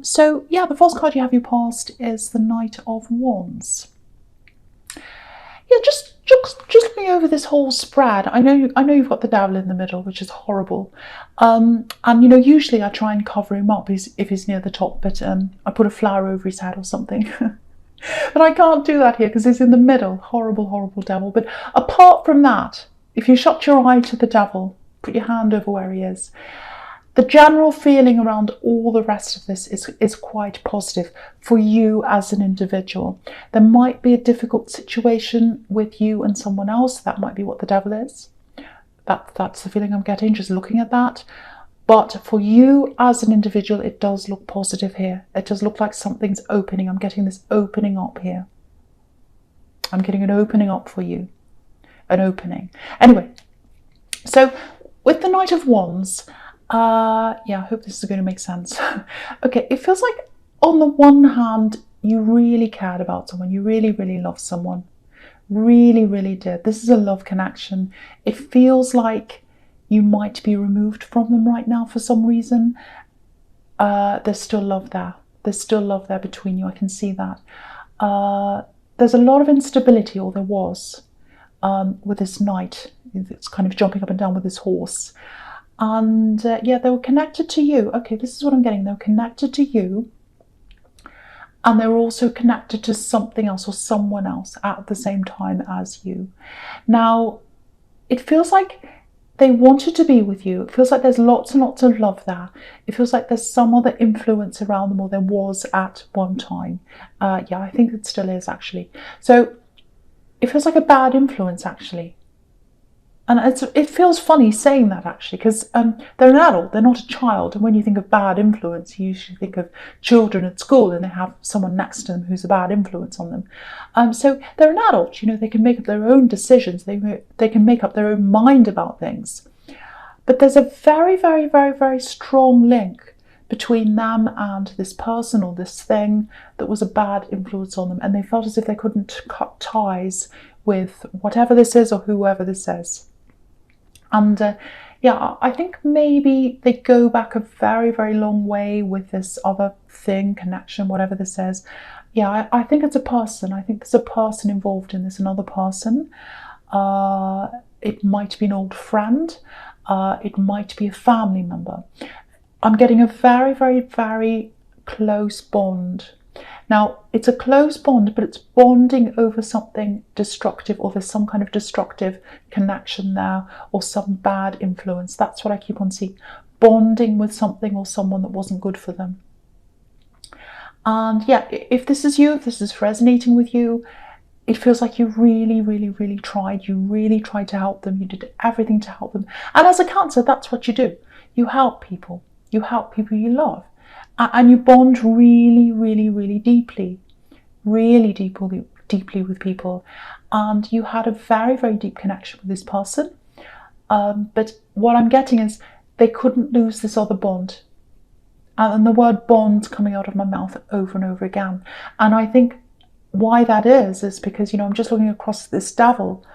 So yeah, the false card you have you passed is the Knight of Wands. Yeah, just looking over this whole spread. I know you've got the devil in the middle, which is horrible. And usually I try and cover him up if he's near the top, but I put a flower over his head or something. But I can't do that here because he's in the middle. Horrible, horrible devil. But apart from that, if you shut your eye to the devil, put your hand over where he is, the general feeling around all the rest of this is quite positive for you as an individual. There might be a difficult situation with you and someone else. That might be what the devil is. That's the feeling I'm getting just looking at that. But for you as an individual, it does look positive here. It does look like something's opening. I'm getting this opening up here. I'm getting an opening up for you. An opening. Anyway, so with the Knight of Wands, yeah, I hope this is going to make sense. Okay, it feels like on the one hand, you really cared about someone. You really, really loved someone. Really, really did. This is a love connection. It feels like you might be removed from them right now for some reason. There's still love there. There's still love there between you. I can see that. There's a lot of instability, or there was, with this knight. It's kind of jumping up and down with this horse. And yeah, they were connected to you. Okay, this is what I'm getting. They were connected to you. And they were also connected to something else or someone else at the same time as you. Now, it feels like they wanted to be with you. It feels like there's lots and lots of love there. It feels like there's some other influence around them, or there was at one time. Yeah, I think it still is, actually. So it feels like a bad influence, actually. And it feels funny saying that, actually, because they're an adult, they're not a child. And when you think of bad influence, you usually think of children at school and they have someone next to them who's a bad influence on them. So they're an adult, they can make up their own decisions. They can make up their own mind about things. But there's a very, very, very, very strong link between them and this person or this thing that was a bad influence on them. And they felt as if they couldn't cut ties with whatever this is or whoever this is. And yeah, I think maybe they go back a very, very long way with this other thing, connection, whatever this is. Yeah, I think it's a person. I think there's a person involved in this, another person. It might be an old friend. It might be a family member. I'm getting a very, very, very close bond. Now, it's a close bond, but it's bonding over something destructive, or there's some kind of destructive connection there, or some bad influence. That's what I keep on seeing. Bonding with something or someone that wasn't good for them. And yeah, if this is you, if this is resonating with you, it feels like you really, really, really tried. You really tried to help them. You did everything to help them. And as a Cancer, that's what you do. You help people. You help people you love. And you bond really, really, really deeply with people. And you had a very, very deep connection with this person. But what I'm getting is they couldn't lose this other bond. And the word bond coming out of my mouth over and over again. And I think why that is because, I'm just looking across this devil.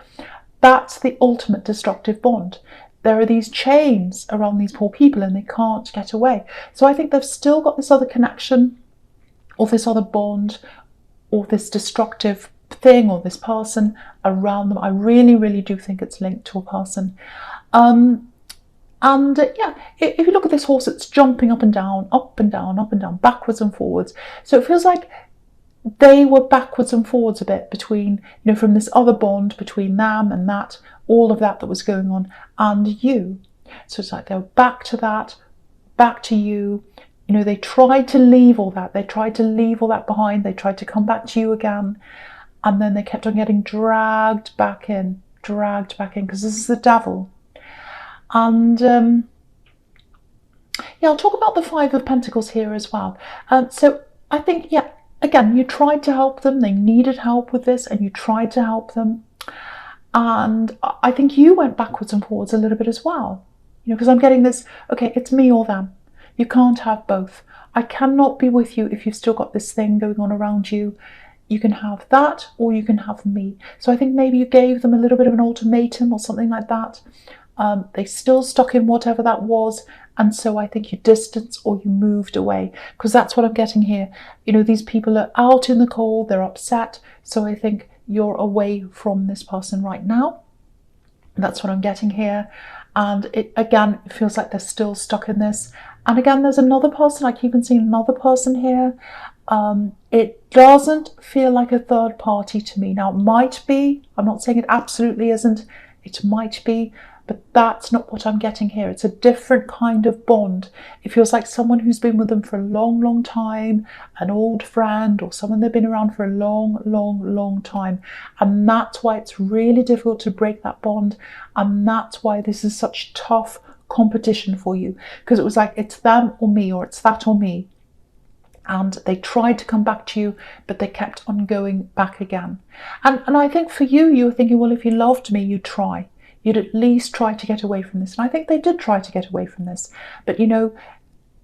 That's the ultimate destructive bond. There are these chains around these poor people and they can't get away. So I think they've still got this other connection, or this other bond, or this destructive thing, or this person around them. I really, really do think it's linked to a person. Yeah, if you look at this horse, it's jumping up and down, up and down, up and down, backwards and forwards. So it feels like they were backwards and forwards a bit between, from this other bond between them and that, all of that was going on, and you. So it's like they were back to that, back to you. They tried to leave all that. They tried to leave all that behind. They tried to come back to you again. And then they kept on getting dragged back in, because this is the devil. And yeah, I'll talk about the Five of Pentacles here as well. So I think, yeah, again, you tried to help them. They needed help with this, and you tried to help them. And I think you went backwards and forwards a little bit as well. Because I'm getting this, okay, it's me or them. You can't have both. I cannot be with you if you've still got this thing going on around you. You can have that, or you can have me. So I think maybe you gave them a little bit of an ultimatum or something like that. They still stuck in whatever that was. And so I think you distanced or you moved away, because that's what I'm getting here. You know, these people are out in the cold, they're upset. So I think you're away from this person right now. That's what I'm getting here. And it feels like they're still stuck in this. And again, there's another person. I keep on seeing another person here. It doesn't feel like a third party to me. Now, it might be. I'm not saying it absolutely isn't. It might be. But that's not what I'm getting here. It's a different kind of bond. It feels like someone who's been with them for a long, long time, an old friend, or someone they've been around for a long, long, long time. And that's why it's really difficult to break that bond. And that's why this is such tough competition for you. Because it was like, it's them or me, or it's that or me. And they tried to come back to you, but they kept on going back again. And I think for you, you were thinking, well, if you loved me, you'd try. You'd at least try to get away from this. And I think they did try to get away from this. But, you know,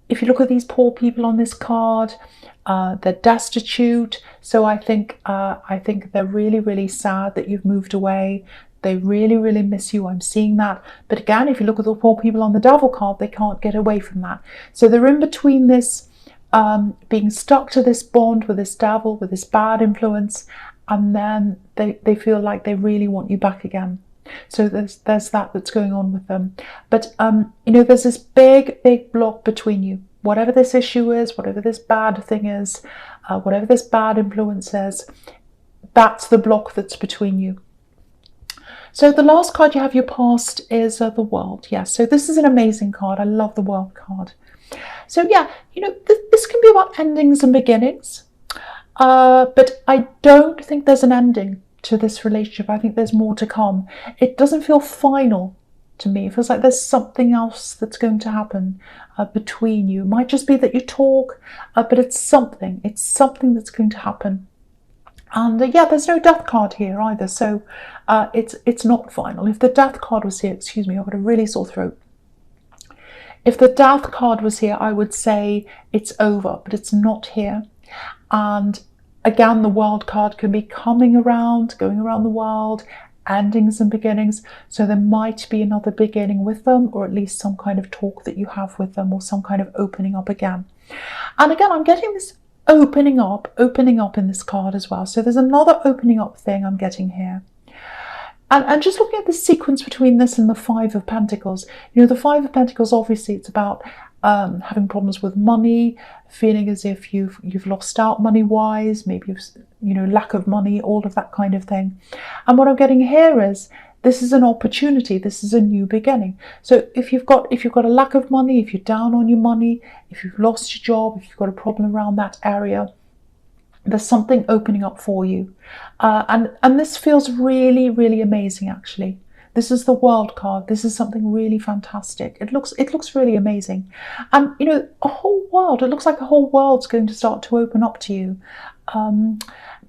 if you look at these poor people on this card, they're destitute. So I think they're really, really sad that you've moved away. They really, really miss you. I'm seeing that. But again, if you look at the poor people on the Devil card, they can't get away from that. So they're in between this, being stuck to this bond with this devil, with this bad influence. And then they feel like they really want you back again. So there's that's going on with them. But, you know, there's this big, big block between you. Whatever this issue is, whatever this bad thing is, whatever this bad influence is, that's the block that's between you. So the last card you have, your past, is the World. Yeah, so this is an amazing card. I love the World card. So yeah, you know, this can be about endings and beginnings. But I don't think there's an ending to this relationship. I think there's more to come. It doesn't feel final to me. It feels like there's something else that's going to happen between you. It might just be that you talk, but it's something. It's something that's going to happen. And yeah, there's no Death card here either. So it's not final. If the Death card was here, excuse me, I've got a really sore throat. If the Death card was here, I would say it's over, but it's not here. And again, the World card can be coming around, going around the world, endings and beginnings. So there might be another beginning with them, or at least some kind of talk that you have with them, or some kind of opening up again. And again, I'm getting this opening up in this card as well. So there's another opening up thing I'm getting here. And just looking at the sequence between this and the Five of Pentacles, you know, the Five of Pentacles, obviously it's about having problems with money, feeling as if you've lost out money-wise, maybe you know, lack of money, all of that kind of thing. And what I'm getting here is this is an opportunity. This is a new beginning. So if you've got a lack of money, if you're down on your money, if you've lost your job, if you've got a problem around that area, there's something opening up for you. And this feels really, really amazing, actually. This is the World card. This is something really fantastic. It looks really amazing. And, you know, it looks like a whole world's going to start to open up to you.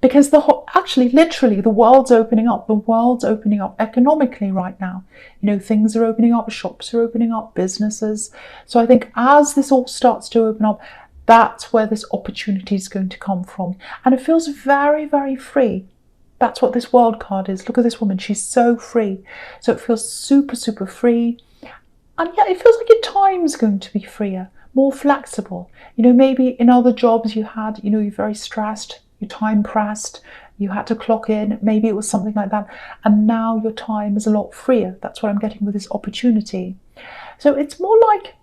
Because literally, the world's opening up. The world's opening up economically right now. You know, things are opening up, shops are opening up, businesses. So I think as this all starts to open up, that's where this opportunity is going to come from. And it feels very, very free. That's what this World card is. Look at this woman. She's so free. So it feels super, super free. And yeah, it feels like your time's going to be freer, more flexible. You know, maybe in other jobs you had, you know, you're very stressed, your time pressed, you had to clock in. Maybe it was something like that. And now your time is a lot freer. That's what I'm getting with this opportunity. So it's more like,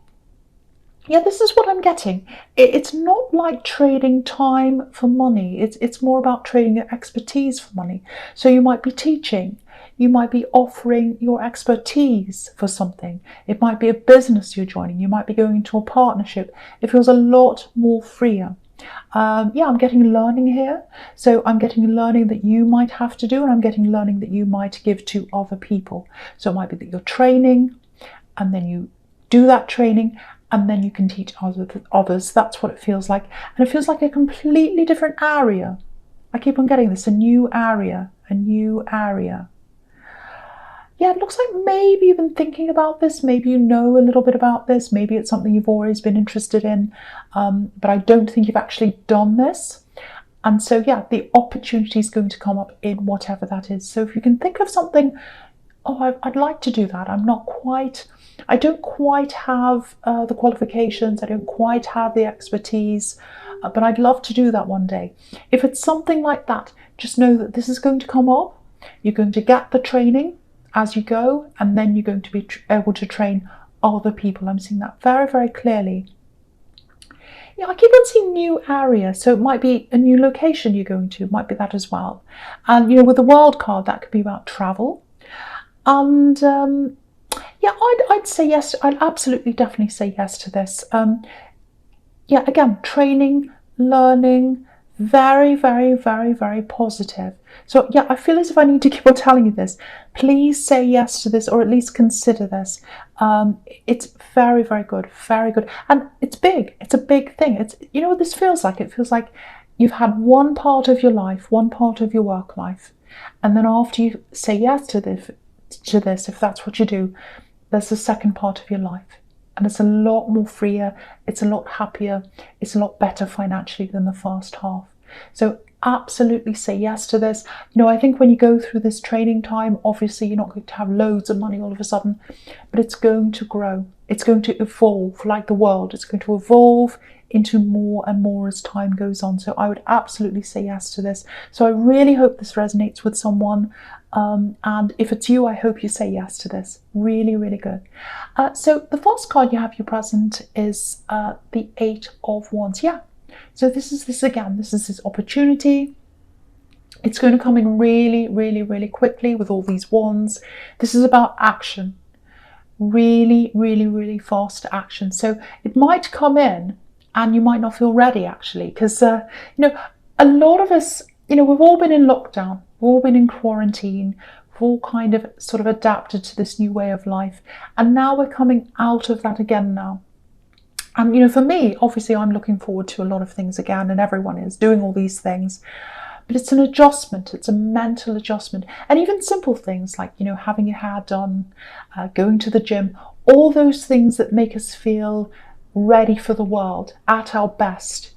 yeah, this is what I'm getting. It's not like trading time for money. It's more about trading your expertise for money. So you might be teaching. You might be offering your expertise for something. It might be a business you're joining. You might be going into a partnership. It feels a lot more freer. Yeah, I'm getting learning here. So I'm getting learning that you might have to do, and I'm getting learning that you might give to other people. So it might be that you're training, and then you do that training, and then you can teach others. That's what it feels like. And it feels like a completely different area. I keep on getting this, a new area, a new area. Yeah, it looks like maybe you've been thinking about this. Maybe you know a little bit about this. Maybe it's something you've always been interested in. But I don't think you've actually done this. And so, yeah, the opportunity is going to come up in whatever that is. So if you can think of something oh, I'd like to do that. I don't quite have the qualifications, I don't quite have the expertise, but I'd love to do that one day. If it's something like that, just know that this is going to come up. You're going to get the training as you go, and then you're going to be able to train other people. I'm seeing that very, very clearly. Yeah, I keep on seeing new area, so it might be a new location you're going to, might be that as well. And with the wild card, that could be about travel. And yeah, I'd say yes. I'd absolutely, definitely say yes to this. Yeah, again, training, learning, very, very, very, very positive. So yeah, I feel as if I need to keep on telling you this. Please say yes to this, or at least consider this. It's very, very good, very good. And it's big. It's a big thing. It's, what this feels like? It feels like you've had one part of your life, one part of your work life. And then after you say yes to this, if that's what you do, there's the second part of your life. And it's a lot more freer, it's a lot happier, it's a lot better financially than the first half. So absolutely say yes to this. I think when you go through this training time, obviously you're not going to have loads of money all of a sudden, but it's going to grow. It's going to evolve like the world. It's going to evolve into more and more as time goes on. So I would absolutely say yes to this. So I really hope this resonates with someone. And if it's you, I hope you say yes to this. Really, really good. So the first card you have your present is the 8 of Wands. Yeah. So this is this opportunity. It's going to come in really, really, really quickly with all these wands. This is about action. Really, really, really fast action. So it might come in and you might not feel ready, actually, because, a lot of us, we've all been in lockdown. We've all been in quarantine. We've all kind of sort of adapted to this new way of life. And now we're coming out of that again now. And, for me, obviously, I'm looking forward to a lot of things again, and everyone is doing all these things. But it's an adjustment. It's a mental adjustment. And even simple things like, having your hair done, going to the gym, all those things that make us feel ready for the world, at our best,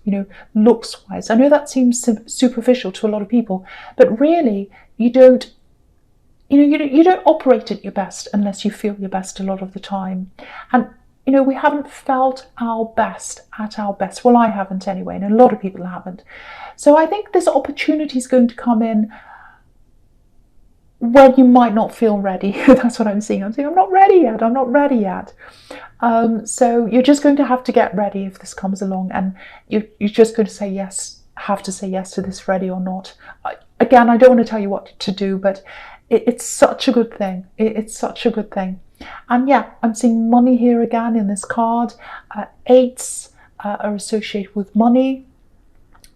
looks-wise. I know that seems superficial to a lot of people, but really, you don't operate at your best unless you feel your best a lot of the time. And we haven't felt our best at our best. Well, I haven't anyway, and a lot of people haven't. So I think this opportunity is going to come in when you might not feel ready. That's what I'm seeing. I'm saying, I'm not ready yet. I'm not ready yet. So you're just going to have to get ready if this comes along, and you're just going to say yes, have to say yes to this, ready or not. Again, I don't want to tell you what to do, but it's such a good thing. It's such a good thing. And yeah, I'm seeing money here again in this card. 8s are associated with money.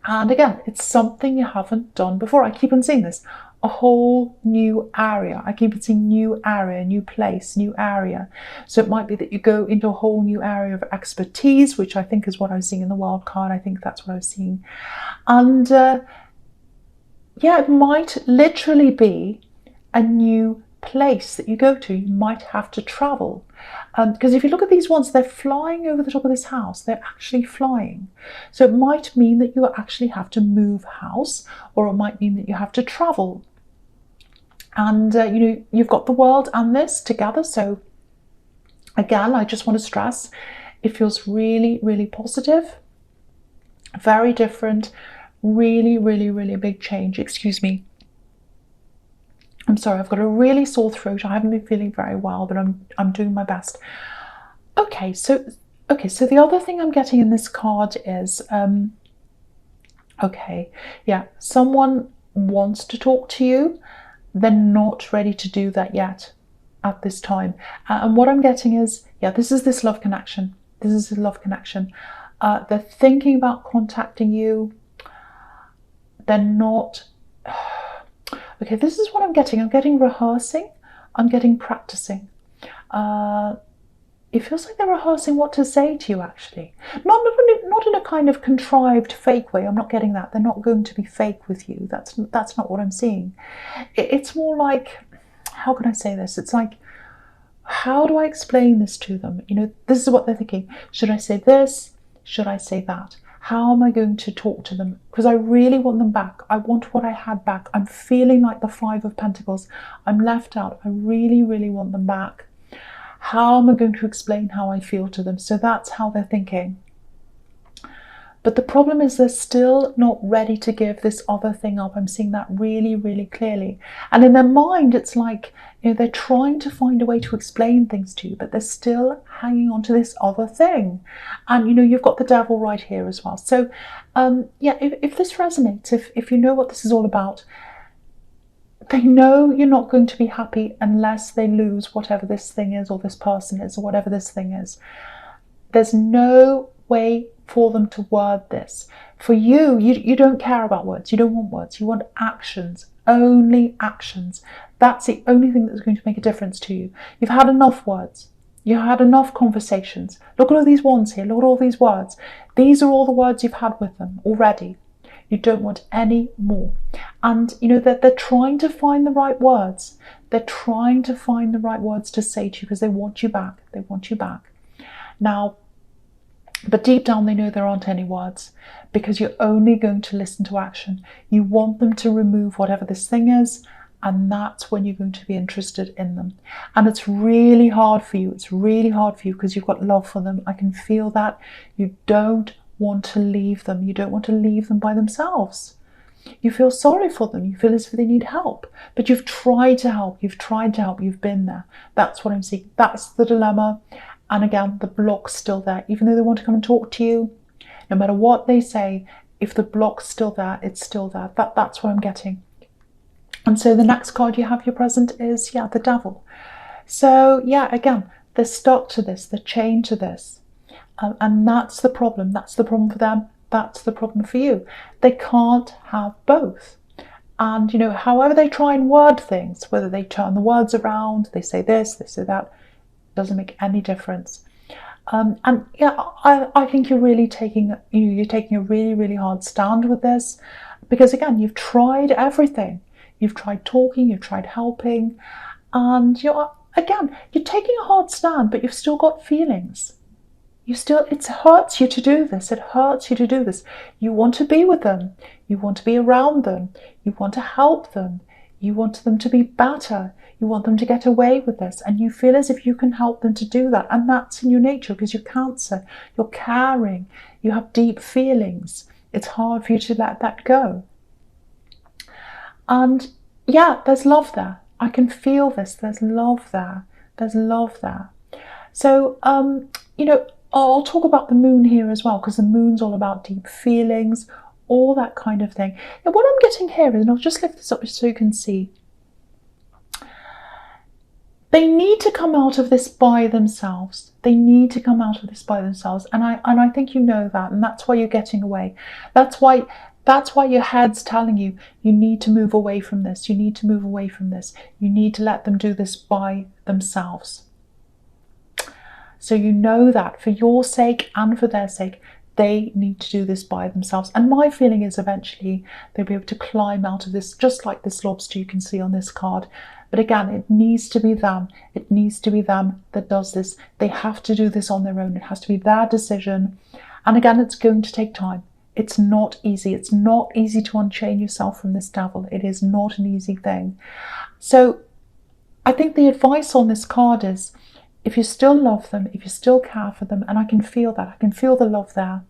And again, it's something you haven't done before. I keep on seeing this. A whole new area. I keep on seeing new area, new place, new area. So it might be that you go into a whole new area of expertise, which I think is what I was seeing in the wild card. I think that's what I was seeing. And yeah, it might literally be a new place that you go to. You might have to travel, because if you look at these ones, they're flying over the top of this house. They're actually flying. So it might mean that you actually have to move house, or it might mean that you have to travel. And you've got the world and this together. So again, I just want to stress, it feels really, really positive, very different, really, really, really big change. Excuse me. I'm sorry, I've got a really sore throat. I haven't been feeling very well, but I'm doing my best. Okay, so the other thing I'm getting in this card is someone wants to talk to you. They're not ready to do that yet at this time. And what I'm getting is, this is this love connection. This is a love connection. They're thinking about contacting you. They're not. Okay, this is what I'm getting. I'm getting rehearsing. I'm getting practicing. It feels like they're rehearsing what to say to you, actually. Not in a kind of contrived, fake way. I'm not getting that. They're not going to be fake with you. That's not what I'm seeing. It's more like, how can I say this? It's like, how do I explain this to them? This is what they're thinking. Should I say this? Should I say that? How am I going to talk to them? Because I really want them back. I want what I had back. I'm feeling like the Five of Pentacles. I'm left out. I really, really want them back. How am I going to explain how I feel to them? So that's how they're thinking. But the problem is they're still not ready to give this other thing up. I'm seeing that really, really clearly. And in their mind, it's like, they're trying to find a way to explain things to you, but they're still hanging on to this other thing. And, you've got the Devil right here as well. So, yeah, if this resonates, if you know what this is all about, they know you're not going to be happy unless they lose whatever this thing is, or this person is, or whatever this thing is. There's no way for them to word this. For you, you don't care about words. You don't want words. You want actions. Only actions. That's the only thing that's going to make a difference to you. You've had enough words. You've had enough conversations. Look at all these wands here. Look at all these words. These are all the words you've had with them already. You don't want any more. And that they're trying to find the right words. They're trying to find the right words to say to you because they want you back. They want you back. Now, but deep down they know there aren't any words, because you're only going to listen to action. You want them to remove whatever this thing is, and that's when you're going to be interested in them. And it's really hard for you. It's really hard for you because you've got love for them. I can feel that. You don't want to leave them. You don't want to leave them by themselves. You feel sorry for them. You feel as if they need help. But you've tried to help. You've tried to help. You've been there. That's what I'm seeing. That's the dilemma. And again, the block's still there. Even though they want to come and talk to you, no matter what they say, if the block's still there, it's still there. That's what I'm getting. And so the next card you have your present is, the Devil. So, again, they're stuck to this. They're chained to this. And that's the problem. That's the problem for them. That's the problem for you. They can't have both. And, however they try and word things, whether they turn the words around, they say this, they say that, doesn't make any difference. I think you're really taking a really, really hard stand with this, because again, you've tried everything. You've tried talking, you've tried helping, and you're taking a hard stand, but you've still got feelings. It hurts you to do this. It hurts you to do this. You want to be with them. You want to be around them. You want to help them. You want them to be better. You want them to get away with this, and you feel as if you can help them to do that. And that's in your nature, because you're Cancer, you're caring, you have deep feelings. It's hard for you to let that go. And there's love there. I can feel this. There's love there. There's love there. So, I'll talk about the moon here as well, because the moon's all about deep feelings, all that kind of thing. Now, what I'm getting here is, and I'll just lift this up so you can see, they need to come out of this by themselves. They need to come out of this by themselves. And I think you know that, and that's why you're getting away. That's why your head's telling you, you need to move away from this. You need to move away from this. You need to let them do this by themselves. So you know that for your sake and for their sake, they need to do this by themselves. And my feeling is eventually they'll be able to climb out of this, just like this lobster you can see on this card. But again, it needs to be them. It needs to be them that does this. They have to do this on their own. It has to be their decision. And again, it's going to take time. It's not easy. It's not easy to unchain yourself from this Devil. It is not an easy thing. So I think the advice on this card is, if you still love them, if you still care for them, and I can feel that, I can feel the love there,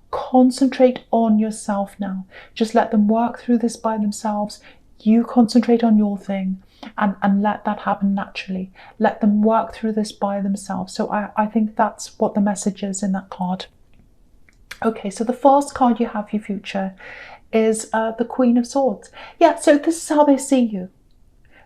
concentrate on yourself now. Just let them work through this by themselves. You concentrate on your thing and let that happen naturally. Let them work through this by themselves. So I think that's what the message is in that card. Okay, so the first card you have for your future is the Queen of Swords. So this is how they see you.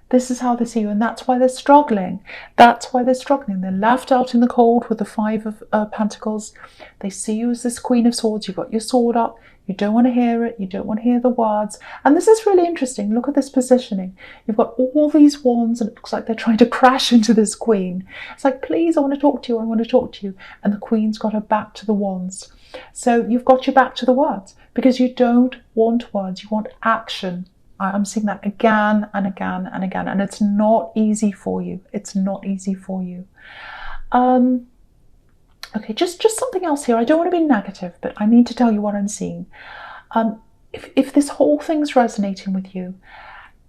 This is how they see you, and that's why they're struggling. That's why they're struggling. They're left out in the cold with the Five of Pentacles. They see you as this Queen of Swords. You've got your sword up. You don't want to hear it. You don't want to hear the words. And this is really interesting. Look at this positioning. You've got all these wands, and it looks like they're trying to crash into this Queen. It's like, please, I want to talk to you. I want to talk to you. And the Queen's got her back to the wands. So you've got your back to the words, because you don't want words. You want action. I'm seeing that again and again and again, and it's not easy for you. It's not easy for you. Okay, just something else here. I don't want to be negative, but I need to tell you what I'm seeing. If this whole thing's resonating with you,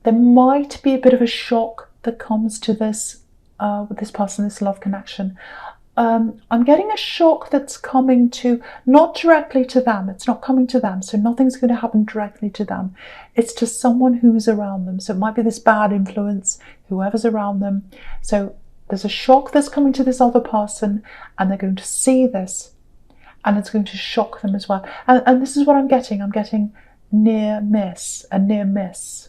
there might be a bit of a shock that comes to this with this person, this love connection. I'm getting a shock that's coming to, not directly to them. It's not coming to them, so nothing's going to happen directly to them. It's to someone who's around them. So it might be this bad influence, whoever's around them. So there's a shock that's coming to this other person, and they're going to see this, and it's going to shock them as well. And this is what I'm getting. I'm getting near miss, a near miss.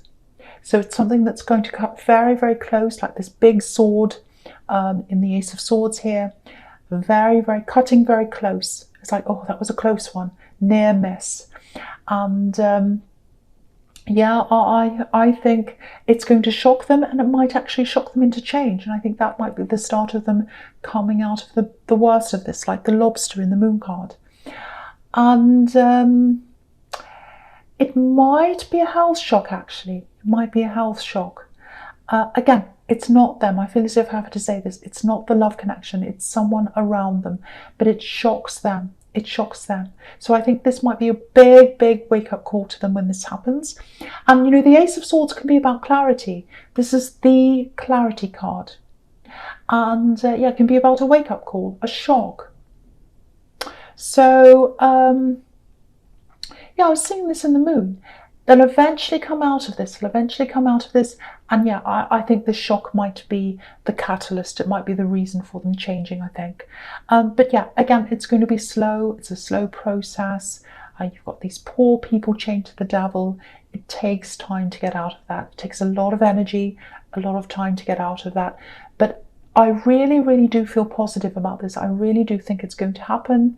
So it's something that's going to cut very, very close, like this big sword in the Ace of Swords here. Very, very cutting very close. It's like, oh, that was a close one. Near miss. And yeah, I think it's going to shock them, and it might actually shock them into change. And I think that might be the start of them coming out of the worst of this, like the lobster in the moon card. And it might be a health shock, actually. It might be a health shock. Again, it's not them. I feel as if I have to say this. It's not the love connection. It's someone around them. But it shocks them. It shocks them. So I think this might be a big, big wake-up call to them when this happens. And, you know, the Ace of Swords can be about clarity. This is the clarity card. And, yeah, it can be about a wake-up call, a shock. So, yeah, I was seeing this in the moon. They'll eventually come out of this. They'll eventually come out of this. And yeah, I think the shock might be the catalyst. It might be the reason for them changing, I think. But yeah, again, it's going to be slow. It's a slow process. You've got these poor people chained to the devil. It takes time to get out of that. It takes a lot of energy, a lot of time to get out of that. But I really, really do feel positive about this. I really do think it's going to happen.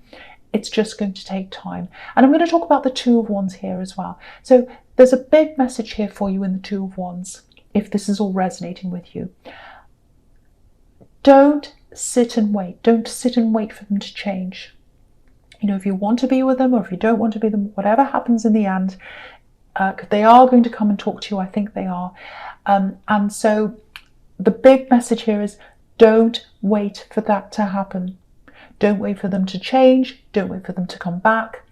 It's just going to take time. And I'm going to talk about the Two of Wands here as well. So there's a big message here for you in the Two of Wands, if this is all resonating with you. Don't sit and wait. Don't sit and wait for them to change. You know, if you want to be with them or if you don't want to be with them, whatever happens in the end, because they are going to come and talk to you. I think they are. And so the big message here is don't wait for that to happen. Don't wait for them to change. Don't wait for them to come back.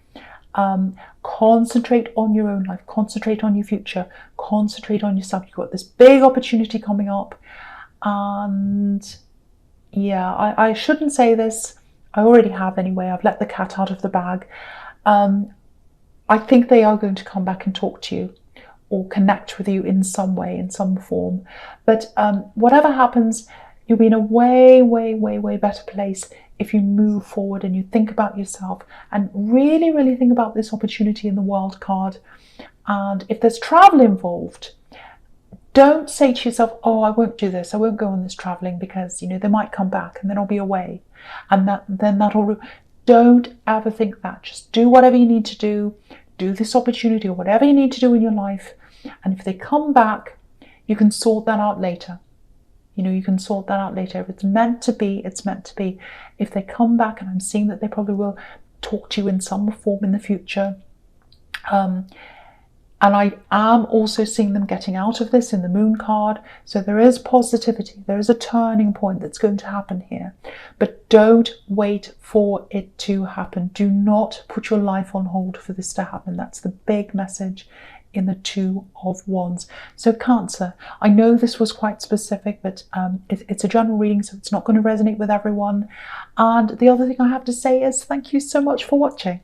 Concentrate on your own life. Concentrate on your future. Concentrate on yourself. You've got this big opportunity coming up. And yeah, I shouldn't say this. I already have anyway. I've let the cat out of the bag. I think they are going to come back and talk to you or connect with you in some way, in some form. But whatever happens, you'll be in a way, way, way, way better place if you move forward and you think about yourself and really, really think about this opportunity in the World card. And if there's travel involved, don't say to yourself, oh, I won't do this. I won't go on this traveling because, you know, they might come back and then I'll be away. And then that'll... Don't ever think that. Just do whatever you need to do. Do this opportunity or whatever you need to do in your life. And if they come back, you can sort that out later. You know, you can sort that out later. If it's meant to be, it's meant to be. If they come back, and I'm seeing that they probably will talk to you in some form in the future. And I am also seeing them getting out of this in the Moon card. So there is positivity. There is a turning point that's going to happen here. But don't wait for it to happen. Do not put your life on hold for this to happen. That's the big message in the Two of Wands. So Cancer, I know this was quite specific, but it's a general reading, so it's not going to resonate with everyone. And the other thing I have to say is thank you so much for watching.